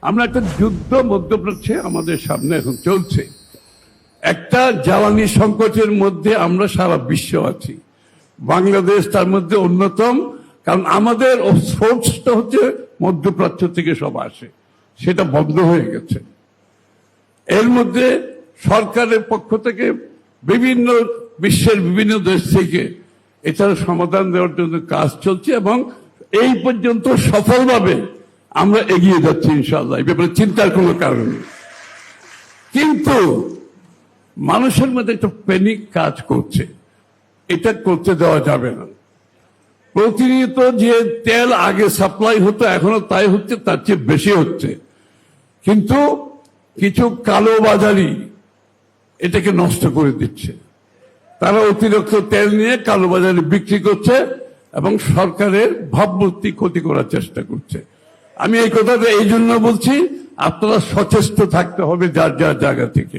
আমরা একটা যুদ্ধ মধ্যপ্রাচ্যে আমাদের সামনে এখন চলছে। একটা জ্বালানি সংকটের মধ্যে আমরা সারা বিশ্ব আছি, বাংলাদেশ তার মধ্যে অন্যতম। কারণ আমাদের সোর্সটা হচ্ছে মধ্যপ্রাচ্য থেকে সব আসে, সেটা বন্ধ হয়ে গেছে। এর মধ্যে সরকারের পক্ষ থেকে বিভিন্ন বিশ্বের বিভিন্ন দেশ থেকে এটার সমাধান দেওয়ার জন্য কাজ চলছে এবং এই পর্যন্ত সফলভাবে আমরা এগিয়ে যাচ্ছি ইনশাআল্লাহ। এই ব্যাপারে চিন্তার কোনো কারণ নেই। কিন্তু মানুষের মধ্যে একটা প্যানিক কাজ করছে, এটা করতে দেওয়া যাবে না। প্রতিনিয়ত যে তেল আগে সাপ্লাই হতো এখনো তাই হচ্ছে, তার চেয়ে বেশি হচ্ছে। কিন্তু কিছু কালোবাজারি এটাকে নষ্ট করে দিচ্ছে। তারা অতিরিক্ত তেল নিয়ে কালোবাজারে বিক্রি করছে এবং সরকারের ভাবমূর্তি ক্ষতি করার চেষ্টা করছে। আমি এই কথাটা এই জন্য বলছি, আপনারা সচেষ্ট থাকতে হবে যার যার জায়গা থেকে।